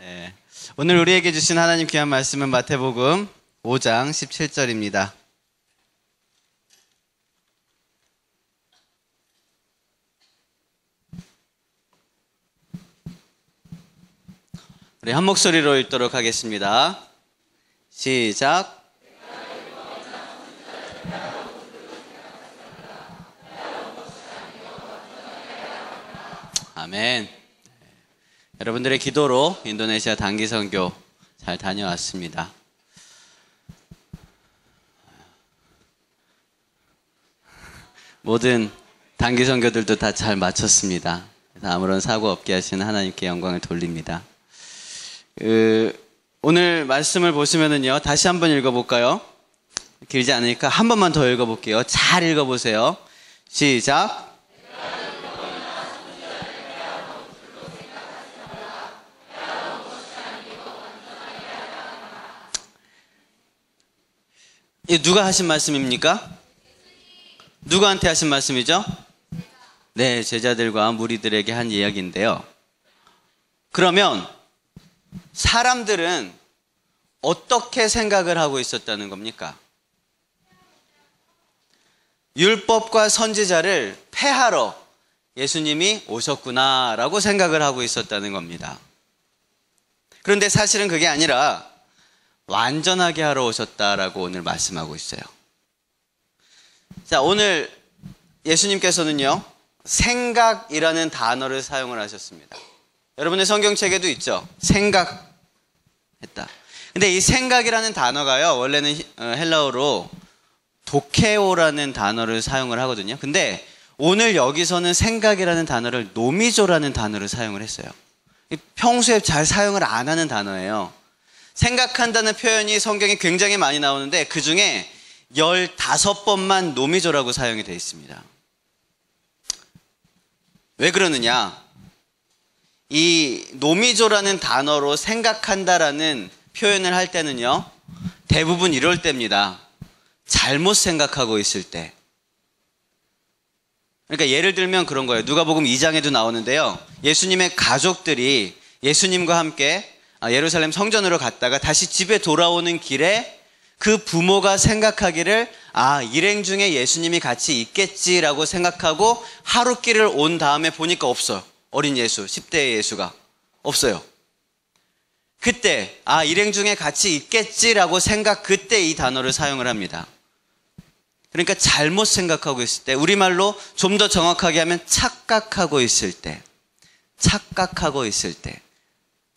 네. 오늘 우리에게 주신 하나님 귀한 말씀은 마태복음 5장 17절입니다. 우리 한 목소리로 읽도록 하겠습니다. 시작. 아멘. 여러분들의 기도로 인도네시아 단기 선교 잘 다녀왔습니다. 모든 단기 선교들도 다 잘 마쳤습니다. 그래서 아무런 사고 없게 하시는 하나님께 영광을 돌립니다. 오늘 말씀을 보시면은요, 다시 한번 읽어볼까요? 길지 않으니까 한 번만 더 읽어볼게요. 잘 읽어보세요. 시작. 이 누가 하신 말씀입니까? 누구한테 하신 말씀이죠? 네, 제자들과 무리들에게 한 이야기인데요. 그러면 사람들은 어떻게 생각을 하고 있었다는 겁니까? 율법과 선지자를 폐하러 예수님이 오셨구나라고 생각을 하고 있었다는 겁니다. 그런데 사실은 그게 아니라 완전하게 하러 오셨다라고 오늘 말씀하고 있어요. 자, 오늘 예수님께서는요, 생각이라는 단어를 사용을 하셨습니다. 여러분의 성경책에도 있죠. 생각했다. 근데 이 생각이라는 단어가요, 원래는 헬라어로 도케오라는 단어를 사용을 하거든요. 근데 오늘 여기서는 생각이라는 단어를 노미조라는 단어를 사용을 했어요. 평소에 잘 사용을 안 하는 단어예요. 생각한다는 표현이 성경에 굉장히 많이 나오는데 그 중에 15번만 노미조라고 사용이 되어 있습니다. 왜 그러느냐? 이 노미조라는 단어로 생각한다라는 표현을 할 때는요, 대부분 이럴 때입니다. 잘못 생각하고 있을 때. 그러니까 예를 들면 그런 거예요. 누가복음 2장에도 나오는데요, 예수님의 가족들이 예수님과 함께 예루살렘 성전으로 갔다가 다시 집에 돌아오는 길에 그 부모가 생각하기를 일행 중에 예수님이 같이 있겠지라고 생각하고 하루길을 온 다음에 보니까 없어요. 어린 예수, 10대의 예수가 없어요. 그때 일행 중에 같이 있겠지라고 그때 이 단어를 사용을 합니다. 그러니까 잘못 생각하고 있을 때, 우리말로 좀 더 정확하게 하면 착각하고 있을 때,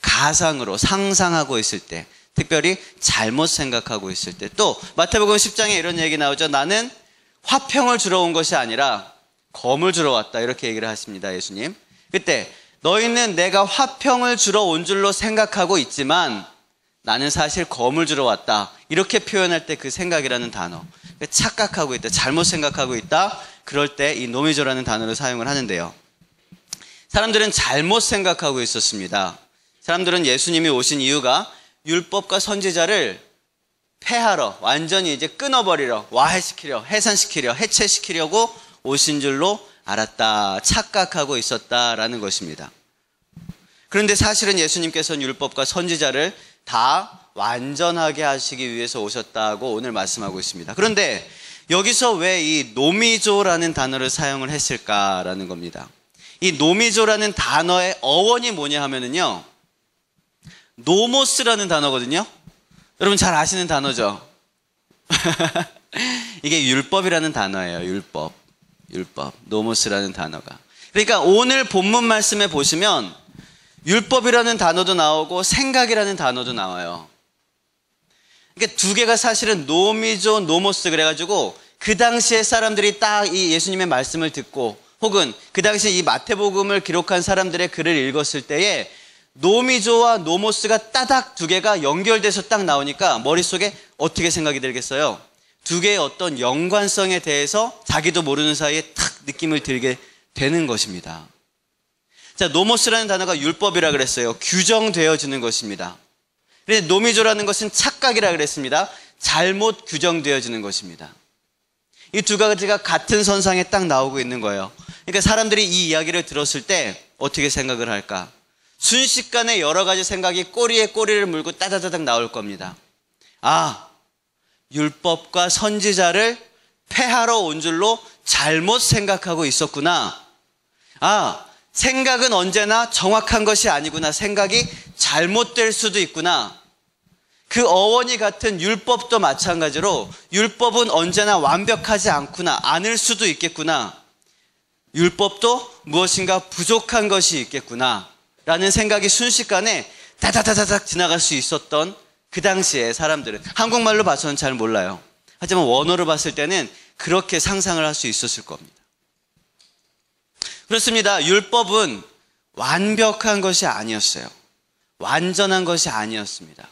가상으로 상상하고 있을 때, 특별히 잘못 생각하고 있을 때, 또 마태복음 10장에 이런 얘기 나오죠. 나는 화평을 주러 온 것이 아니라 검을 주러 왔다, 이렇게 얘기를 하십니다, 예수님. 그때 너희는 내가 화평을 주러 온 줄로 생각하고 있지만 나는 사실 검을 주러 왔다, 이렇게 표현할 때 그 생각이라는 단어, 착각하고 있다, 잘못 생각하고 있다, 그럴 때 이 노미조라는 단어를 사용을 하는데요. 사람들은 잘못 생각하고 있었습니다. 사람들은 예수님이 오신 이유가 율법과 선지자를 폐하러, 완전히 이제 끊어버리러, 와해시키려, 해산시키려, 해체시키려고 오신 줄로 알았다, 착각하고 있었다라는 것입니다. 그런데 사실은 예수님께서는 율법과 선지자를 다 완전하게 하시기 위해서 오셨다고 오늘 말씀하고 있습니다. 그런데 여기서 왜 이 노미조라는 단어를 사용을 했을까라는 겁니다. 이 노미조라는 단어의 어원이 뭐냐 하면은요, 노모스라는 단어거든요. 여러분 잘 아시는 단어죠? 이게 율법이라는 단어예요. 율법. 노모스라는 단어가. 그러니까 오늘 본문 말씀에 보시면 율법이라는 단어도 나오고 생각이라는 단어도 나와요. 그러니까 두 개가 사실은 노미조, 노모스 그래가지고 그 당시에 사람들이 딱 이 예수님의 말씀을 듣고, 혹은 그 당시에 이 마태복음을 기록한 사람들의 글을 읽었을 때에 노미조와 노모스가 따닥 두 개가 연결돼서 딱 나오니까 머릿속에 어떻게 생각이 들겠어요? 두 개의 어떤 연관성에 대해서 자기도 모르는 사이에 탁 느낌을 들게 되는 것입니다. 자, 노모스라는 단어가 율법이라 그랬어요. 규정되어지는 것입니다. 그런데 노미조라는 것은 착각이라 그랬습니다. 잘못 규정되어지는 것입니다. 이 두 가지가 같은 선상에 딱 나오고 있는 거예요. 그러니까 사람들이 이 이야기를 들었을 때 어떻게 생각을 할까? 순식간에 여러 가지 생각이 꼬리에 꼬리를 물고 따다다닥 나올 겁니다. 아, 율법과 선지자를 폐하러 온 줄로 잘못 생각하고 있었구나. 아, 생각은 언제나 정확한 것이 아니구나. 생각이 잘못될 수도 있구나. 그 어원이 같은 율법도 마찬가지로 율법은 언제나 완벽하지 않구나. 않을 수도 있겠구나. 율법도 무엇인가 부족한 것이 있겠구나. 라는 생각이 순식간에 다다다다닥 지나갈 수 있었던 그 당시에 사람들은, 한국말로 봐서는 잘 몰라요. 하지만 원어로 봤을 때는 그렇게 상상을 할 수 있었을 겁니다. 그렇습니다. 율법은 완벽한 것이 아니었어요. 완전한 것이 아니었습니다.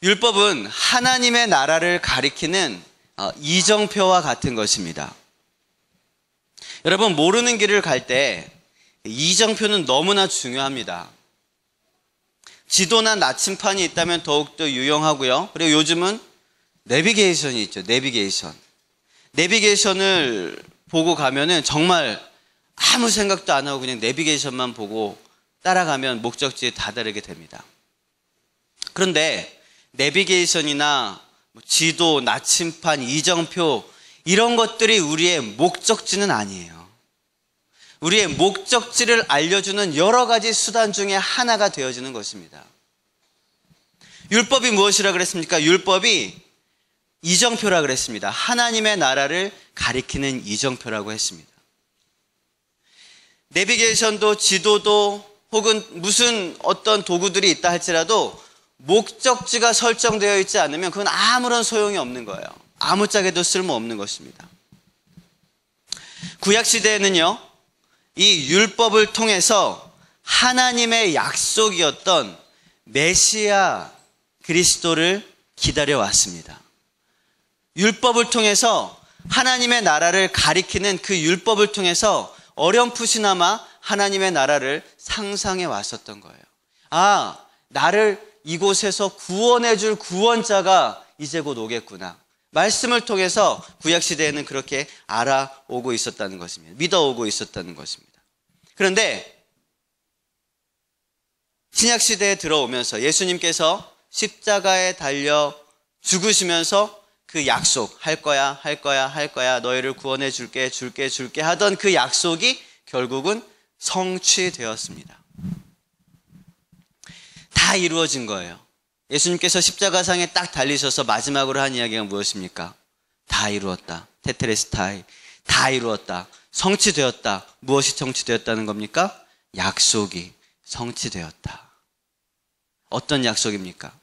율법은 하나님의 나라를 가리키는 이정표와 같은 것입니다. 여러분, 모르는 길을 갈 때 이정표는 너무나 중요합니다. 지도나 나침판이 있다면 더욱더 유용하고요. 그리고 요즘은 내비게이션이 있죠. 내비게이션을 보고 가면은 정말 아무 생각도 안 하고 그냥 내비게이션만 보고 따라가면 목적지에 다다르게 됩니다. 그런데 내비게이션이나 지도, 나침판, 이정표 이런 것들이 우리의 목적지는 아니에요. 우리의 목적지를 알려주는 여러 가지 수단 중에 하나가 되어지는 것입니다. 율법이 무엇이라 그랬습니까? 율법이 이정표라 그랬습니다. 하나님의 나라를 가리키는 이정표라고 했습니다. 내비게이션도 지도도 혹은 무슨 어떤 도구들이 있다 할지라도 목적지가 설정되어 있지 않으면 그건 아무런 소용이 없는 거예요. 아무짝에도 쓸모없는 것입니다. 구약시대에는요, 이 율법을 통해서 하나님의 약속이었던 메시아 그리스도를 기다려왔습니다. 율법을 통해서 하나님의 나라를 가리키는 그 율법을 통해서 어렴풋이나마 하나님의 나라를 상상해 왔었던 거예요. 아, 나를 이곳에서 구원해 줄 구원자가 이제 곧 오겠구나. 말씀을 통해서 구약시대에는 그렇게 알아오고 있었다는 것입니다. 믿어오고 있었다는 것입니다. 그런데 신약시대에 들어오면서 예수님께서 십자가에 달려 죽으시면서 그 약속, 할 거야 너희를 구원해 줄게 하던 그 약속이 결국은 성취되었습니다. 다 이루어진 거예요. 예수님께서 십자가상에 딱 달리셔서 마지막으로 한 이야기가 무엇입니까? 다 이루었다. 테텔레스타이. 다 이루었다. 성취되었다. 무엇이 성취되었다는 겁니까? 약속이 성취되었다. 어떤 약속입니까?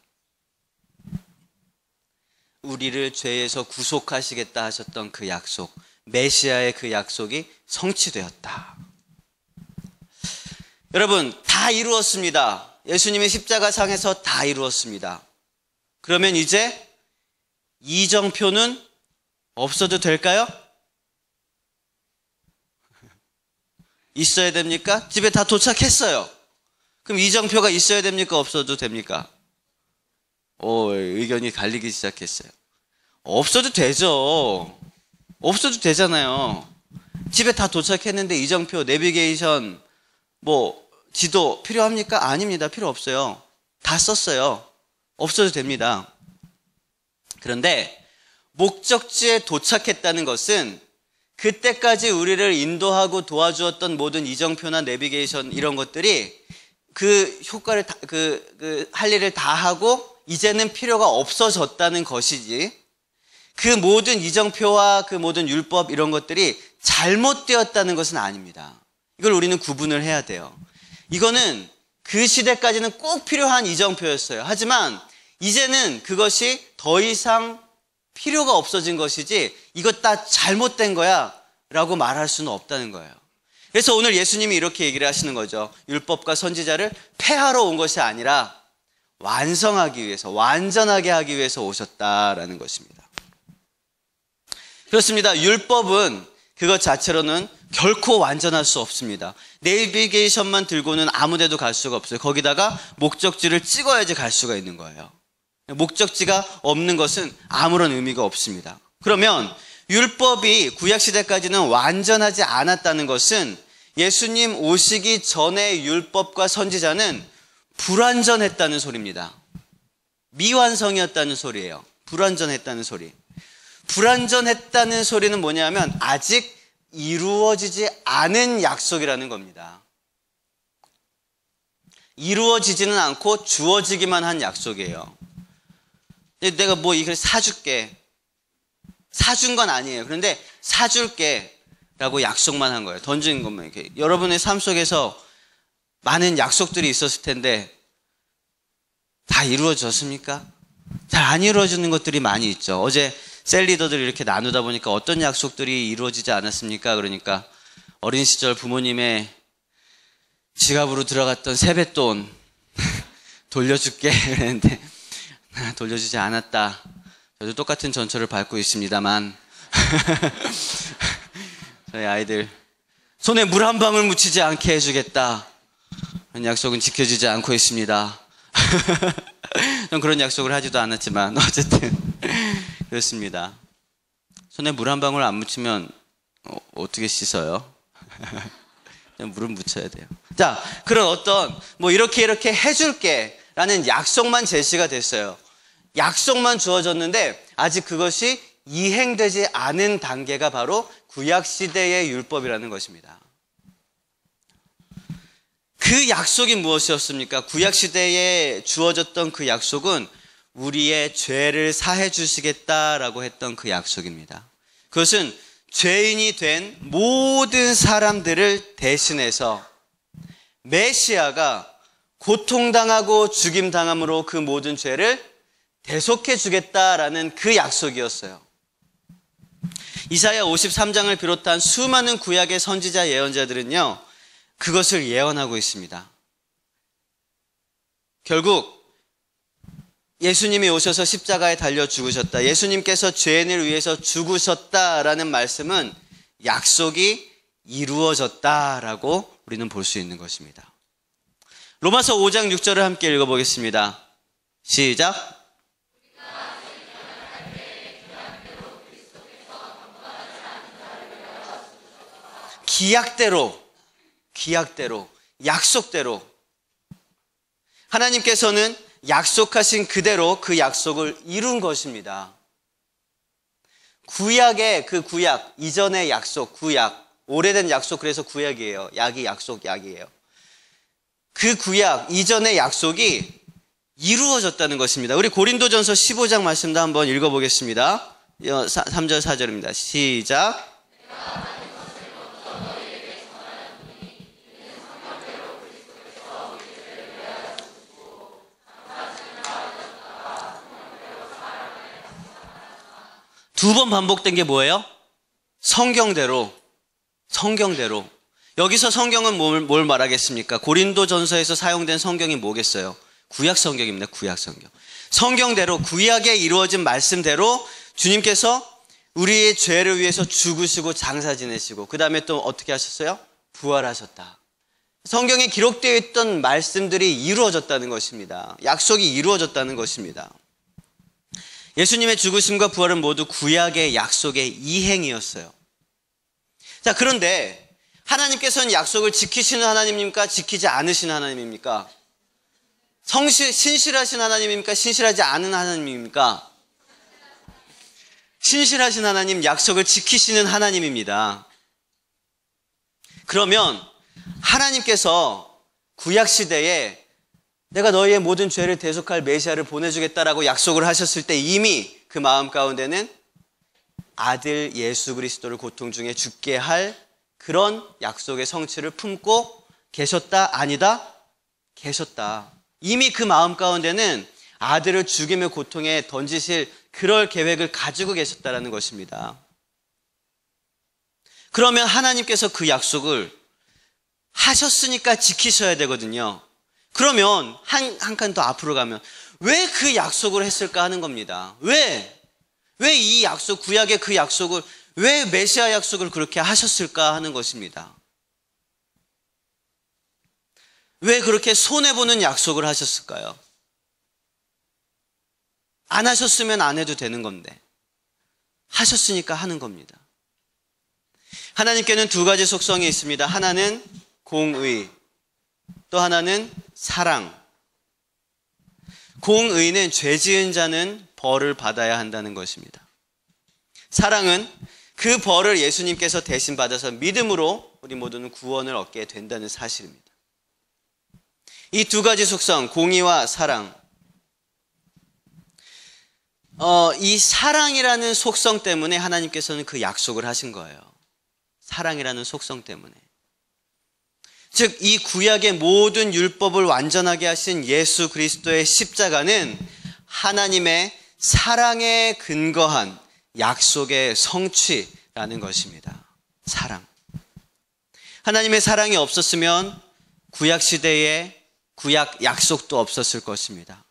우리를 죄에서 구속하시겠다 하셨던 그 약속, 메시아의 그 약속이 성취되었다. 여러분, 다 이루었습니다. 예수님의 십자가상에서 다 이루었습니다. 그러면 이제 이정표는 없어도 될까요? 있어야 됩니까? 집에 다 도착했어요. 그럼 이정표가 있어야 됩니까? 없어도 됩니까? 의견이 갈리기 시작했어요. 없어도 되죠. 없어도 되잖아요. 집에 다 도착했는데 이정표, 내비게이션, 지도 필요합니까? 아닙니다. 필요 없어요. 다 썼어요. 없어도 됩니다. 그런데 목적지에 도착했다는 것은 그때까지 우리를 인도하고 도와주었던 모든 이정표나 내비게이션 이런 것들이 그 효과를 할 일을 다 하고 이제는 필요가 없어졌다는 것이지, 그 모든 이정표와 그 모든 율법 이런 것들이 잘못되었다는 것은 아닙니다. 이걸 우리는 구분을 해야 돼요. 이거는 그 시대까지는 꼭 필요한 이정표였어요. 하지만 이제는 그것이 더 이상 필요가 없어진 것이지 이것 다 잘못된 거야 라고 말할 수는 없다는 거예요. 그래서 오늘 예수님이 이렇게 얘기를 하시는 거죠. 율법과 선지자를 폐하러 온 것이 아니라 완성하기 위해서, 완전하게 하기 위해서 오셨다라는 것입니다. 그렇습니다. 율법은 그것 자체로는 결코 완전할 수 없습니다. 내비게이션만 들고는 아무 데도 갈 수가 없어요. 거기다가 목적지를 찍어야지 갈 수가 있는 거예요. 목적지가 없는 것은 아무런 의미가 없습니다. 그러면 율법이 구약시대까지는 완전하지 않았다는 것은 예수님 오시기 전의 율법과 선지자는 불완전했다는 소리입니다. 미완성이었다는 소리예요. 불완전했다는 소리. 불완전했다는 소리는 뭐냐면 아직 이루어지지 않은 약속이라는 겁니다. 이루어지지는 않고 주어지기만 한 약속이에요. 내가 뭐 이걸 사줄게. 사준 건 아니에요. 그런데 사줄게 라고 약속만 한 거예요. 던진 것만 이렇게. 여러분의 삶 속에서 많은 약속들이 있었을 텐데 다 이루어졌습니까? 잘 안 이루어지는 것들이 많이 있죠. 어제 셀리더들이 이렇게 나누다 보니까 어떤 약속들이 이루어지지 않았습니까? 그러니까 어린 시절 부모님의 지갑으로 들어갔던 세뱃돈 돌려줄게 그랬는데 돌려주지 않았다. 저도 똑같은 전철을 밟고 있습니다만 저희 아이들 손에 물 한 방울 묻히지 않게 해주겠다. 그런 약속은 지켜지지 않고 있습니다. 전 그런 약속을 하지도 않았지만 어쨌든 그렇습니다. 손에 물 한 방울 안 묻히면 어떻게 씻어요? 물은 묻혀야 돼요. 자, 그런 어떤 뭐 이렇게 해줄게 라는 약속만 제시가 됐어요. 약속만 주어졌는데 아직 그것이 이행되지 않은 단계가 바로 구약시대의 율법이라는 것입니다. 그 약속이 무엇이었습니까? 구약시대에 주어졌던 그 약속은 우리의 죄를 사해 주시겠다라고 했던 그 약속입니다. 그것은 죄인이 된 모든 사람들을 대신해서 메시아가 고통당하고 죽임당함으로 그 모든 죄를 대속해 주겠다라는 그 약속이었어요. 이사야 53장을 비롯한 수많은 구약의 선지자 예언자들은요, 그것을 예언하고 있습니다. 결국 예수님이 오셔서 십자가에 달려 죽으셨다. 예수님께서 죄인을 위해서 죽으셨다라는 말씀은 약속이 이루어졌다라고 우리는 볼 수 있는 것입니다. 로마서 5장 6절을 함께 읽어보겠습니다. 시작. 기약대로, 약속대로 하나님께서는 약속하신 그대로 그 약속을 이룬 것입니다. 구약의 그 구약, 이전의 약속, 구약, 오래된 약속, 그래서 구약이에요. 약이 약속, 약이에요. 그 구약, 이전의 약속이 이루어졌다는 것입니다. 우리 고린도전서 15장 말씀도 한번 읽어보겠습니다. 3절, 4절입니다. 시작. 두 번 반복된 게 뭐예요? 성경대로. 여기서 성경은 뭘 말하겠습니까? 고린도전서에서 사용된 성경이 뭐겠어요? 구약 성경입니다. 구약 성경. 성경대로, 구약에 이루어진 말씀대로 주님께서 우리의 죄를 위해서 죽으시고 장사 지내시고 그 다음에 또 어떻게 하셨어요? 부활하셨다. 성경에 기록되어 있던 말씀들이 이루어졌다는 것입니다. 약속이 이루어졌다는 것입니다. 예수님의 죽으심과 부활은 모두 구약의 약속의 이행이었어요. 자, 그런데 하나님께서는 약속을 지키시는 하나님입니까? 지키지 않으시는 하나님입니까? 신실하신 하나님입니까? 신실하지 않은 하나님입니까? 신실하신 하나님, 약속을 지키시는 하나님입니다. 그러면 하나님께서 구약시대에 내가 너희의 모든 죄를 대속할 메시아를 보내주겠다라고 약속을 하셨을 때 이미 그 마음 가운데는 아들 예수 그리스도를 고통 중에 죽게 할 그런 약속의 성취를 품고 계셨다? 아니다? 계셨다. 이미 그 마음 가운데는 아들을 죽임의 고통에 던지실 그럴 계획을 가지고 계셨다는 것입니다. 그러면 하나님께서 그 약속을 하셨으니까 지키셔야 되거든요. 그러면 한 칸 더 앞으로 가면 왜 그 약속을 했을까 하는 겁니다. 왜 이 약속, 구약의 그 약속을, 왜 메시아 약속을 그렇게 하셨을까 하는 것입니다. 왜 그렇게 손해보는 약속을 하셨을까요? 안 하셨으면 안 해도 되는 건데 하셨으니까 하는 겁니다. 하나님께는 두 가지 속성이 있습니다. 하나는 공의, 또 하나는 사랑. 공의는 죄 지은 자는 벌을 받아야 한다는 것입니다. 사랑은 그 벌을 예수님께서 대신 받아서 믿음으로 우리 모두는 구원을 얻게 된다는 사실입니다. 이 두 가지 속성, 공의와 사랑. 이 사랑이라는 속성 때문에 하나님께서는 그 약속을 하신 거예요. 사랑이라는 속성 때문에. 즉, 이 구약의 모든 율법을 완전하게 하신 예수 그리스도의 십자가는 하나님의 사랑에 근거한 약속의 성취라는 것입니다. 사랑. 하나님의 사랑이 없었으면 구약 시대에 구약 약속도 없었을 것입니다.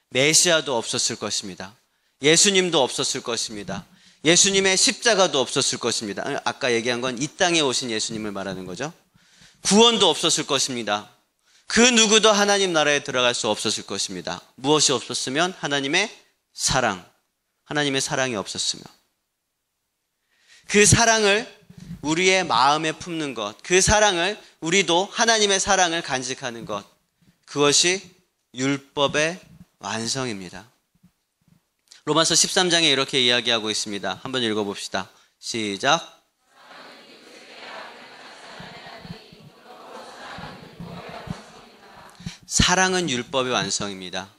메시아도 없었을 것입니다. 예수님도 없었을 것입니다. 예수님의 십자가도 없었을 것입니다. 아까 얘기한 건 이 땅에 오신 예수님을 말하는 거죠. 구원도 없었을 것입니다. 그 누구도 하나님 나라에 들어갈 수 없었을 것입니다. 무엇이 없었으면 하나님의 사랑, 하나님의 사랑이 없었으면. 그 사랑을 우리의 마음에 품는 것, 그 사랑을 우리도 하나님의 사랑을 간직하는 것, 그것이 율법의 완성입니다. 로마서 13장에 이렇게 이야기하고 있습니다. 한번 읽어봅시다. 시작. 사랑은 율법의 완성입니다.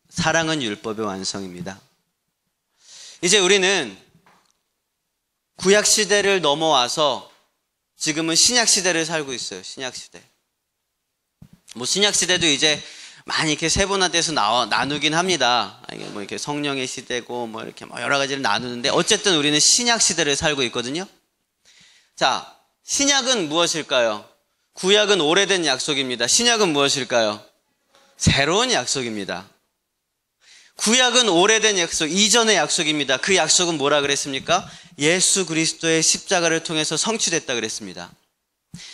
사랑은 율법의 완성입니다. 이제 우리는 구약 시대를 넘어와서 지금은 신약 시대를 살고 있어요. 신약 시대. 신약 시대도 이제 많이 이렇게 세분화돼서 나누긴 합니다. 이렇게 성령의 시대고 이렇게 여러 가지를 나누는데 어쨌든 우리는 신약 시대를 살고 있거든요. 자, 신약은 무엇일까요? 구약은 오래된 약속입니다. 신약은 무엇일까요? 새로운 약속입니다. 구약은 오래된 약속, 이전의 약속입니다. 그 약속은 뭐라 그랬습니까? 예수 그리스도의 십자가를 통해서 성취됐다 그랬습니다.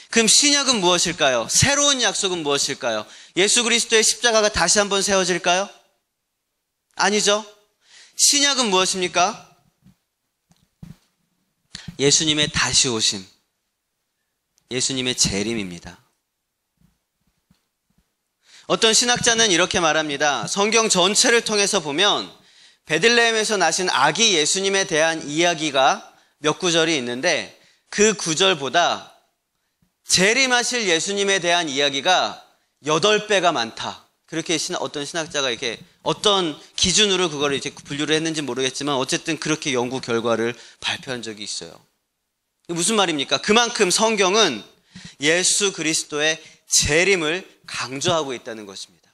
그럼 신약은 무엇일까요? 새로운 약속은 무엇일까요? 예수 그리스도의 십자가가 다시 한번 세워질까요? 아니죠. 신약은 무엇입니까? 예수님의 다시 오심, 예수님의 재림입니다. 어떤 신학자는 이렇게 말합니다. 성경 전체를 통해서 보면 베들레헴에서 나신 아기 예수님에 대한 이야기가 몇 구절이 있는데 그 구절보다 재림하실 예수님에 대한 이야기가 8배가 많다. 그렇게 어떤 신학자가 이렇게 어떤 기준으로 그걸 이제 분류를 했는지 모르겠지만 어쨌든 그렇게 연구 결과를 발표한 적이 있어요. 무슨 말입니까? 그만큼 성경은 예수 그리스도의 재림을 강조하고 있다는 것입니다.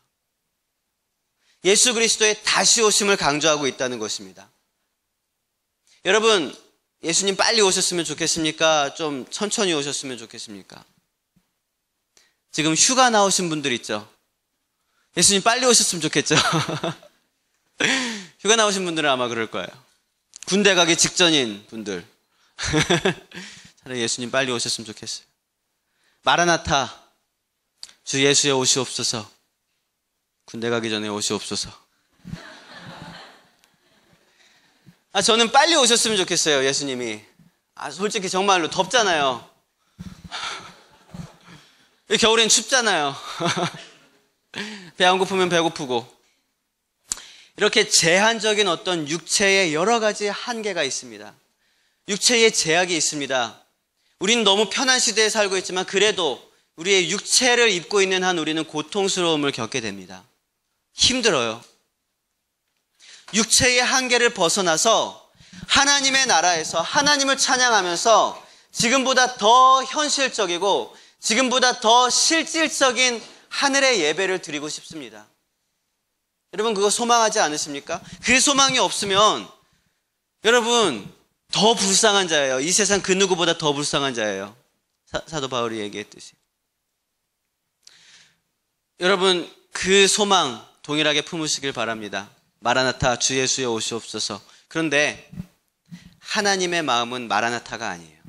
예수 그리스도의 다시 오심을 강조하고 있다는 것입니다. 여러분, 예수님 빨리 오셨으면 좋겠습니까? 좀 천천히 오셨으면 좋겠습니까? 지금 휴가 나오신 분들 있죠? 예수님 빨리 오셨으면 좋겠죠? 휴가 나오신 분들은 아마 그럴 거예요. 군대 가기 직전인 분들. 차라리 예수님 빨리 오셨으면 좋겠어요. 마라나타, 주 예수여 오시옵소서. 군대 가기 전에 오시옵소서. 저는 빨리 오셨으면 좋겠어요, 예수님이. 솔직히 정말로 덥잖아요. 겨울엔 춥잖아요. 배 안 고프면 배고프고. 이렇게 제한적인 어떤 육체의 여러 가지 한계가 있습니다. 육체의 제약이 있습니다. 우리는 너무 편한 시대에 살고 있지만 그래도 우리의 육체를 입고 있는 한 우리는 고통스러움을 겪게 됩니다. 힘들어요. 육체의 한계를 벗어나서 하나님의 나라에서 하나님을 찬양하면서 지금보다 더 현실적이고 지금보다 더 실질적인 하늘의 예배를 드리고 싶습니다. 여러분 그거 소망하지 않으십니까? 그 소망이 없으면 여러분 더 불쌍한 자예요. 이 세상 그 누구보다 더 불쌍한 자예요. 사도 바울이 얘기했듯이. 여러분 그 소망 동일하게 품으시길 바랍니다. 마라나타 주 예수여 오시옵소서. 그런데 하나님의 마음은 마라나타가 아니에요.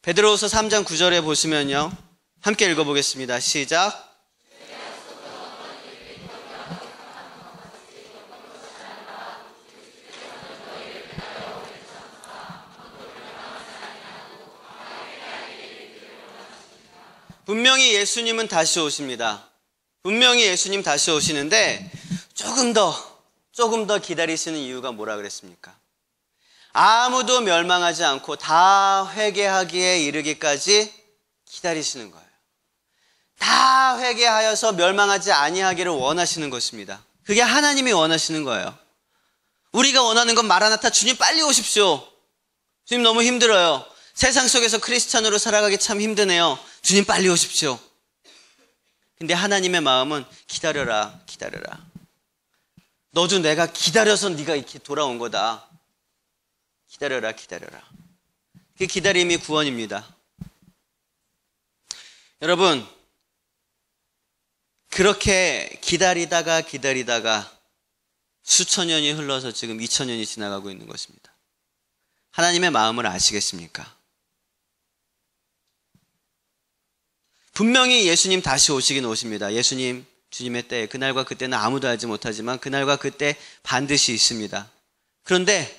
베드로후서 3장 9절에 보시면요. 함께 읽어보겠습니다. 시작. 분명히 예수님은 다시 오십니다. 분명히 예수님 다시 오시는데 조금 더 기다리시는 이유가 뭐라 그랬습니까? 아무도 멸망하지 않고 다 회개하기에 이르기까지 기다리시는 거예요. 다 회개하여서 멸망하지 아니하기를 원하시는 것입니다. 그게 하나님이 원하시는 거예요. 우리가 원하는 건 마라나타, 주님 빨리 오십시오. 주님 너무 힘들어요. 세상 속에서 크리스찬으로 살아가기 참 힘드네요. 주님 빨리 오십시오. 근데 하나님의 마음은 기다려라. 너도 내가 기다려서 네가 이렇게 돌아온 거다. 기다려라. 그 기다림이 구원입니다. 여러분, 그렇게 기다리다가 수천 년이 흘러서 지금 2000년이 지나가고 있는 것입니다. 하나님의 마음을 아시겠습니까? 분명히 예수님 다시 오시긴 오십니다. 예수님, 주님의 때, 그날과 그때는 아무도 알지 못하지만 그날과 그때 반드시 있습니다. 그런데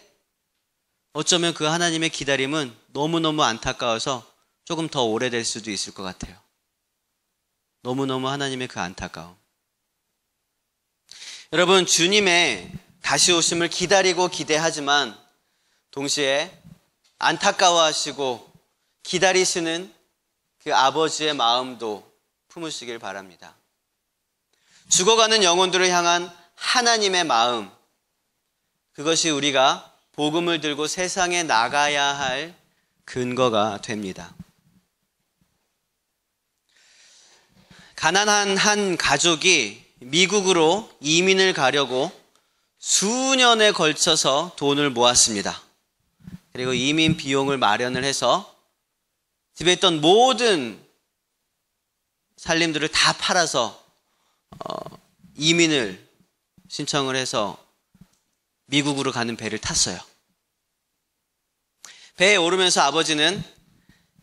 어쩌면 그 하나님의 기다림은 너무너무 안타까워서 조금 더 오래될 수도 있을 것 같아요. 너무너무 하나님의 그 안타까움. 여러분, 주님의 다시 오심을 기다리고 기대하지만 동시에 안타까워하시고 기다리시는 그 아버지의 마음도 품으시길 바랍니다. 죽어가는 영혼들을 향한 하나님의 마음, 그것이 우리가 복음을 들고 세상에 나가야 할 근거가 됩니다. 가난한 한 가족이 미국으로 이민을 가려고 수년에 걸쳐서 돈을 모았습니다. 그리고 이민 비용을 마련을 해서 집에 있던 모든 살림들을 다 팔아서 이민을 신청을 해서 미국으로 가는 배를 탔어요. 배에 오르면서 아버지는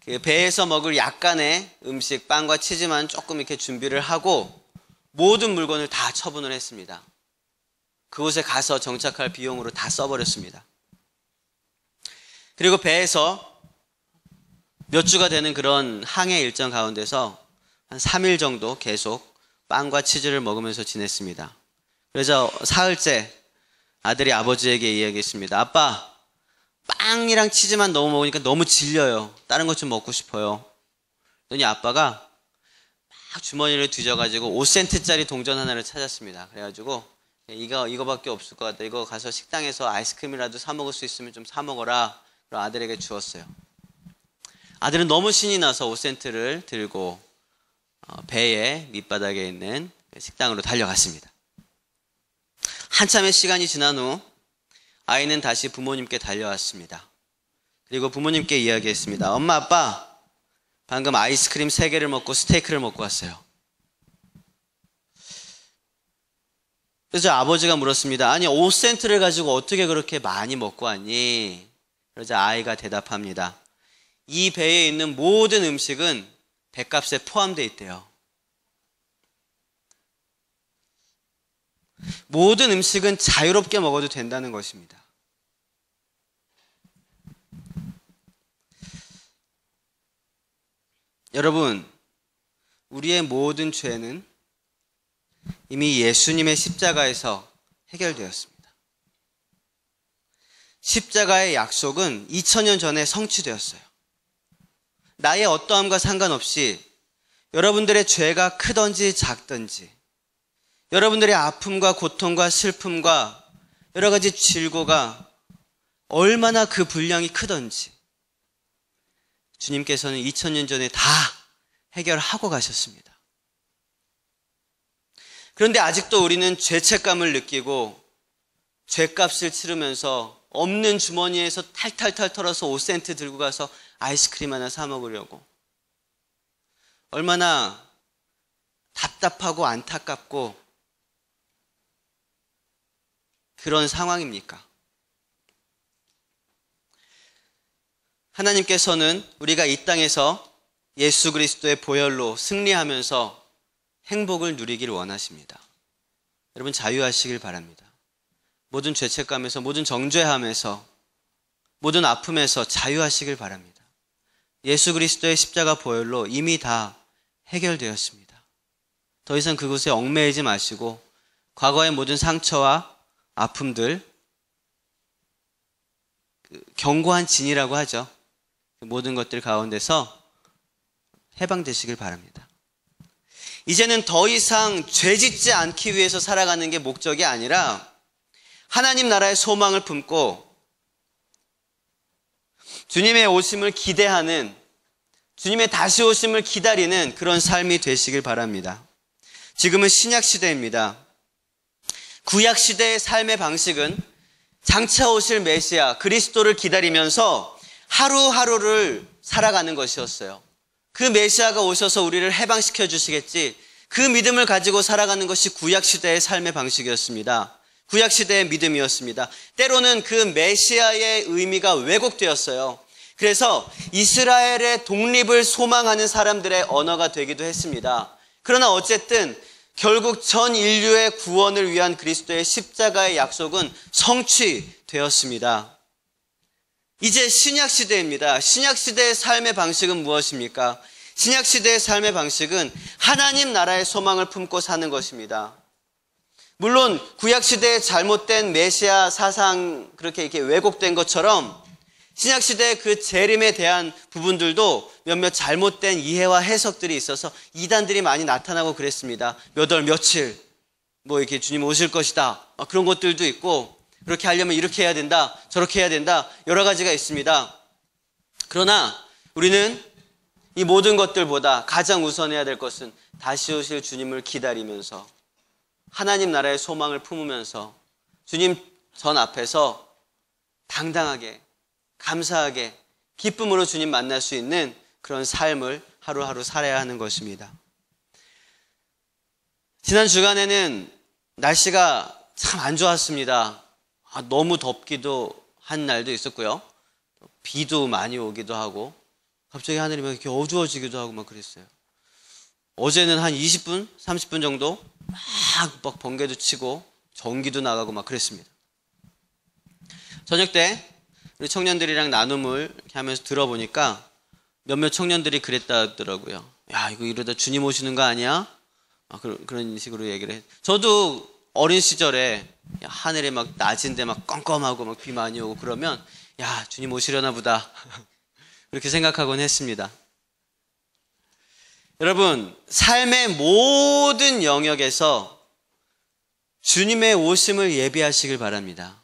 그 배에서 먹을 약간의 음식, 빵과 치즈만 조금 이렇게 준비를 하고 모든 물건을 다 처분을 했습니다. 그곳에 가서 정착할 비용으로 다 써버렸습니다. 그리고 배에서 몇 주가 되는 그런 항해 일정 가운데서 한 3일 정도 계속 빵과 치즈를 먹으면서 지냈습니다. 그래서 사흘째 아들이 아버지에게 이야기했습니다. 아빠, 빵이랑 치즈만 너무 먹으니까 너무 질려요. 다른 것 좀 먹고 싶어요. 그러니 아빠가 막 주머니를 뒤져가지고 5센트짜리 동전 하나를 찾았습니다. 그래가지고 이거밖에 없을 것 같다. 이거 가서 식당에서 아이스크림이라도 사 먹을 수 있으면 좀 사 먹어라. 그리고 아들에게 주었어요. 아들은 너무 신이 나서 5센트를 들고 배의 밑바닥에 있는 식당으로 달려갔습니다. 한참의 시간이 지난 후 아이는 다시 부모님께 달려왔습니다. 그리고 부모님께 이야기했습니다. 엄마, 아빠, 방금 아이스크림 3개를 먹고 스테이크를 먹고 왔어요. 그래서 아버지가 물었습니다. 아니, 5센트를 가지고 어떻게 그렇게 많이 먹고 왔니? 그러자 아이가 대답합니다. 이 배에 있는 모든 음식은 배값에 포함되어 있대요. 모든 음식은 자유롭게 먹어도 된다는 것입니다. 여러분, 우리의 모든 죄는 이미 예수님의 십자가에서 해결되었습니다. 십자가의 약속은 2000년 전에 성취되었어요. 나의 어떠함과 상관없이 여러분들의 죄가 크든지 작든지, 여러분들의 아픔과 고통과 슬픔과 여러 가지 질고가 얼마나 그 분량이 크든지 주님께서는 2000년 전에 다 해결하고 가셨습니다. 그런데 아직도 우리는 죄책감을 느끼고 죄값을 치르면서 없는 주머니에서 탈탈탈 털어서 5센트 들고 가서 아이스크림 하나 사 먹으려고, 얼마나 답답하고 안타깝고 그런 상황입니까? 하나님께서는 우리가 이 땅에서 예수 그리스도의 보혈로 승리하면서 행복을 누리기를 원하십니다. 여러분, 자유하시길 바랍니다. 모든 죄책감에서, 모든 정죄함에서, 모든 아픔에서 자유하시길 바랍니다. 예수 그리스도의 십자가 보혈로 이미 다 해결되었습니다. 더 이상 그곳에 얽매이지 마시고 과거의 모든 상처와 아픔들, 견고한 진이라고 하죠. 모든 것들 가운데서 해방되시길 바랍니다. 이제는 더 이상 죄짓지 않기 위해서 살아가는 게 목적이 아니라 하나님 나라의 소망을 품고 주님의 오심을 기대하는, 주님의 다시 오심을 기다리는 그런 삶이 되시길 바랍니다. 지금은 신약 시대입니다. 구약 시대의 삶의 방식은 장차 오실 메시아 그리스도를 기다리면서 하루하루를 살아가는 것이었어요. 그 메시아가 오셔서 우리를 해방시켜 주시겠지, 그 믿음을 가지고 살아가는 것이 구약 시대의 삶의 방식이었습니다. 구약 시대의 믿음이었습니다. 때로는 그 메시아의 의미가 왜곡되었어요. 그래서 이스라엘의 독립을 소망하는 사람들의 언어가 되기도 했습니다. 그러나 어쨌든 결국 전 인류의 구원을 위한 그리스도의 십자가의 약속은 성취되었습니다. 이제 신약 시대입니다. 신약 시대의 삶의 방식은 무엇입니까? 신약 시대의 삶의 방식은 하나님 나라의 소망을 품고 사는 것입니다. 물론 구약 시대의 잘못된 메시아 사상, 그렇게 이렇게 왜곡된 것처럼 신약 시대의 그 재림에 대한 부분들도 몇몇 잘못된 이해와 해석들이 있어서 이단들이 많이 나타나고 그랬습니다. 몇 월 며칠 이렇게 주님 오실 것이다, 그런 것들도 있고, 그렇게 하려면 이렇게 해야 된다, 저렇게 해야 된다, 여러 가지가 있습니다. 그러나 우리는 이 모든 것들보다 가장 우선해야 될 것은 다시 오실 주님을 기다리면서 하나님 나라의 소망을 품으면서 주님 전 앞에서 당당하게, 감사하게, 기쁨으로 주님 만날 수 있는 그런 삶을 하루하루 살아야 하는 것입니다. 지난 주간에는 날씨가 참 안 좋았습니다. 너무 덥기도 한 날도 있었고요. 비도 많이 오기도 하고, 갑자기 하늘이 막 이렇게 어두워지기도 하고 막 그랬어요. 어제는 한 20분, 30분 정도 막 번개도 치고 전기도 나가고 막 그랬습니다. 저녁 때 우리 청년들이랑 나눔을 이렇게 하면서 들어보니까 몇몇 청년들이 그랬다더라고요. 야, 이거 이러다 주님 오시는 거 아니야? 그런 식으로 얘기를 했어요. 저도 어린 시절에 하늘에 막 낮인데 막 껌껌하고 막 비 많이 오고 그러면 야, 주님 오시려나 보다 그렇게 생각하곤 했습니다. 여러분, 삶의 모든 영역에서 주님의 오심을 예비하시길 바랍니다.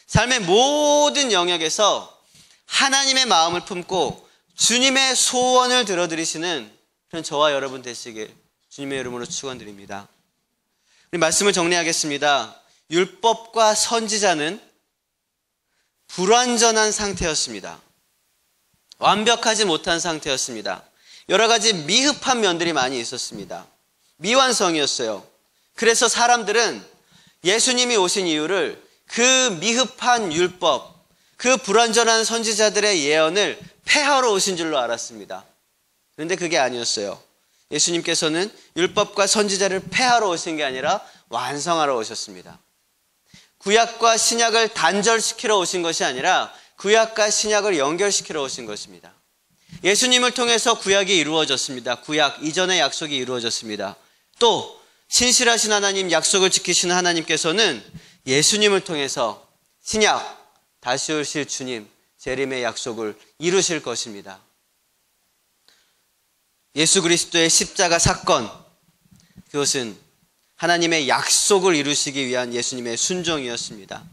삶의 모든 영역에서 하나님의 마음을 품고 주님의 소원을 들어드리시는 그런 저와 여러분 되시길 주님의 이름으로 축원드립니다. 우리 말씀을 정리하겠습니다. 율법과 선지자는 불완전한 상태였습니다. 완벽하지 못한 상태였습니다. 여러 가지 미흡한 면들이 많이 있었습니다. 미완성이었어요. 그래서 사람들은 예수님이 오신 이유를 그 미흡한 율법, 그 불완전한 선지자들의 예언을 폐하러 오신 줄로 알았습니다. 그런데 그게 아니었어요. 예수님께서는 율법과 선지자를 폐하러 오신 게 아니라 완성하러 오셨습니다. 구약과 신약을 단절시키러 오신 것이 아니라 구약과 신약을 연결시키러 오신 것입니다. 예수님을 통해서 구약이 이루어졌습니다. 구약 이전의 약속이 이루어졌습니다. 또 신실하신 하나님, 약속을 지키시는 하나님께서는 예수님을 통해서 신약, 다시 오실 주님, 재림의 약속을 이루실 것입니다. 예수 그리스도의 십자가 사건, 그것은 하나님의 약속을 이루시기 위한 예수님의 순종이었습니다.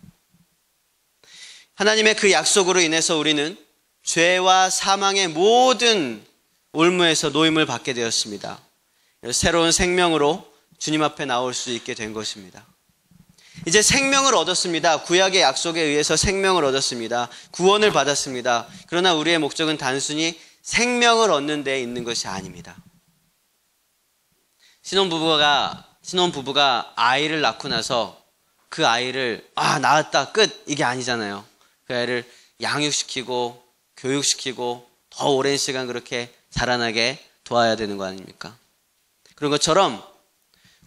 하나님의 그 약속으로 인해서 우리는 죄와 사망의 모든 올무에서 노임을 받게 되었습니다. 새로운 생명으로 주님 앞에 나올 수 있게 된 것입니다. 이제 생명을 얻었습니다. 구약의 약속에 의해서 생명을 얻었습니다. 구원을 받았습니다. 그러나 우리의 목적은 단순히 생명을 얻는 데 있는 것이 아닙니다. 신혼부부가 아이를 낳고 나서 그 아이를 낳았다 끝 이게 아니잖아요. 그 아이를 양육시키고 교육시키고 더 오랜 시간 그렇게 자라나게 도와야 되는 거 아닙니까? 그런 것처럼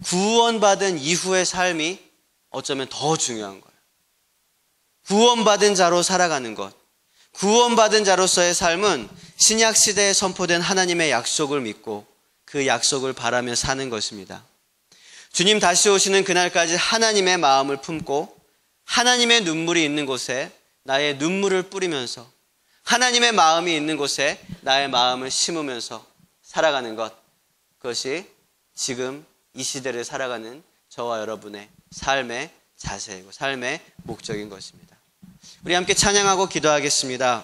구원받은 이후의 삶이 어쩌면 더 중요한 거예요. 구원받은 자로 살아가는 것, 구원받은 자로서의 삶은 신약시대에 선포된 하나님의 약속을 믿고 그 약속을 바라며 사는 것입니다. 주님 다시 오시는 그날까지 하나님의 마음을 품고 하나님의 눈물이 있는 곳에 나의 눈물을 뿌리면서 하나님의 마음이 있는 곳에 나의 마음을 심으면서 살아가는 것, 그것이 지금 이 시대를 살아가는 저와 여러분의 삶의 자세이고 삶의 목적인 것입니다. 우리 함께 찬양하고 기도하겠습니다.